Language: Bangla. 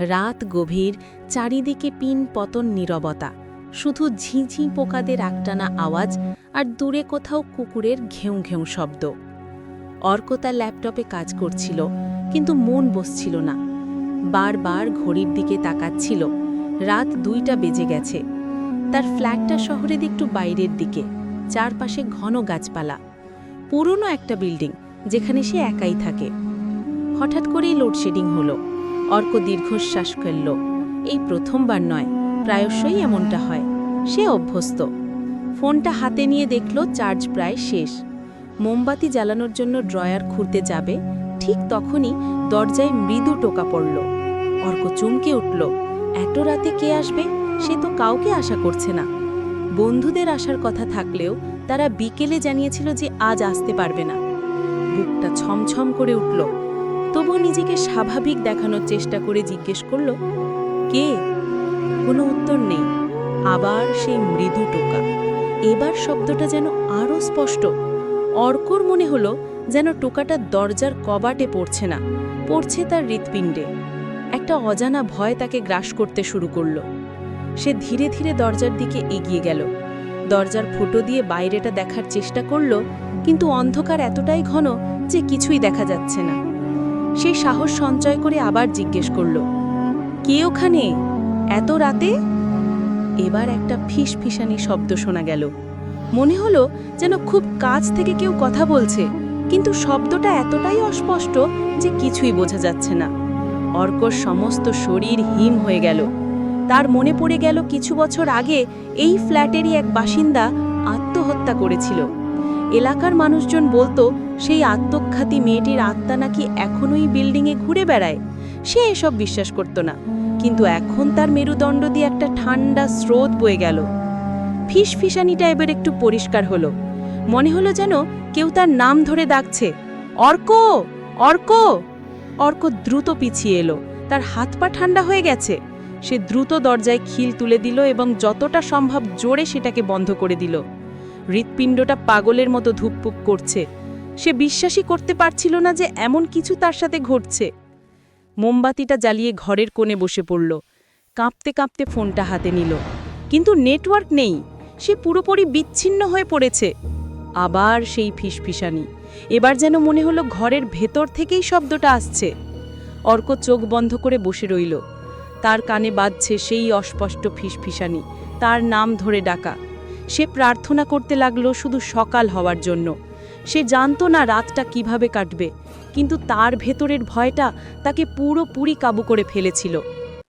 রাত গভীর, চারিদিকে পিন পতন নীরবতা, শুধু ঝিঁঝি পোকাদের একটানা আওয়াজ আর দূরে কোথাও কুকুরের ঘেউ ঘেউ শব্দ। অর্ক তার ল্যাপটপে কাজ করছিল, কিন্তু মন বসছিল না। বারবার ঘড়ির দিকে তাকাচ্ছিল। রাত 2টা বেজে গেছে। তার ফ্ল্যাটটা শহরের একটু বাইরের দিকে, চারপাশে ঘন গাছপালা, পুরনো একটা বিল্ডিং যেখানে সে একাই থাকে। হঠাৎ করেই লোডশেডিং হলো। অর্ক দীর্ঘশ্বাস ফেলল। এই প্রথমবার নয়, প্রায়শই এমনটা হয়। সে অভ্যস্ত। ফোনটা হাতে নিয়ে দেখল চার্জ প্রায় শেষ। মোমবাতি জ্বালানোর জন্য ড্রয়ার খুঁড়তে যাবে, ঠিক তখনই দরজায় মৃদু টোকা পড়ল। অর্ক চমকে উঠল। এত রাতে কে আসবে? সে তো কাউকে আশা করছে না। বন্ধুদের আসার কথা থাকলেও তারা বিকেলে জানিয়েছিল যে আজ আসতে পারবে না। বুকটা ছমছম করে উঠল। তবু নিজেকে স্বাভাবিক দেখানোর চেষ্টা করে জিজ্ঞেস করল, কে? কোনো উত্তর নেই। আবার সেই মৃদু টোকা। এবার শব্দটা যেন আরও স্পষ্ট। অর্কর মনে হলো যেন টোকাটা দরজার কবাটে পড়ছে না, পড়ছে তার হৃৎপিণ্ডে। একটা অজানা ভয় তাকে গ্রাস করতে শুরু করল। সে ধীরে ধীরে দরজার দিকে এগিয়ে গেল। দরজার ফুটো দিয়ে বাইরেটা দেখার চেষ্টা করল, কিন্তু অন্ধকার এতটাই ঘন যে কিছুই দেখা যাচ্ছে না। সে সাহস সঞ্চয় করে আবার জিজ্ঞেস করল, কে ওখানে এত রাতে? এবার একটা ফিসফিসানি শব্দ শোনা গেল। মনে হলো যেন খুব কাছ থেকে কেউ কথা বলছে, কিন্তু শব্দটা এতটাই অস্পষ্ট যে কিছুই বোঝা যাচ্ছে না। অর্কর সমস্ত শরীর হিম হয়ে গেল। তার মনে পড়ে গেল কিছু বছর আগে এই ফ্ল্যাটেরই এক বাসিন্দা আত্মহত্যা করেছিল। এলাকার মানুষজন বলতো সেই আত্মঘাতী মেয়েটির আত্মা নাকি এখনোই বিল্ডিংয়ে ঘুরে বেড়ায়। সে এসব বিশ্বাস করত না, কিন্তু এখন তার মেরুদণ্ড দিয়ে একটা ঠান্ডা স্রোত বয়ে গেল। ফিসফিসানিটা এবার একটু পরিষ্কার হলো। মনে হলো যেন কেউ তার নাম ধরে ডাকছে, অর্ক, অর্ক। অর্ক দ্রুত পিছিয়ে এলো। তার হাত পা ঠান্ডা হয়ে গেছে। সে দ্রুত দরজায় খিল তুলে দিল এবং যতটা সম্ভব জোরে সেটাকে বন্ধ করে দিল। হৃৎপিণ্ডটা পাগলের মতো ধুকপুক করছে। সে বিশ্বাসই করতে পারছিল না যে এমন কিছু তার সাথে ঘটছে। মোমবাতিটা জ্বালিয়ে ঘরের কোণে বসে পড়ল। কাঁপতে কাঁপতে ফোনটা হাতে নিল, কিন্তু নেটওয়ার্ক নেই। সে পুরোপুরি বিচ্ছিন্ন হয়ে পড়েছে। আবার সেই ফিসফিসানি। এবার যেন মনে হলো ঘরের ভেতর থেকেই শব্দটা আসছে। অর্ক চোখ বন্ধ করে বসে রইল। তার কানে বাজছে সেই অস্পষ্ট ফিসফিসানি, তার নাম ধরে ডাকা। সে প্রার্থনা করতে লাগলো শুধু সকাল হওয়ার জন্য। সে জানত না রাতটা কিভাবে কাটবে, কিন্তু তার ভেতরের ভয়টা তাকে পুরোপুরি কাবু করে ফেলেছিল।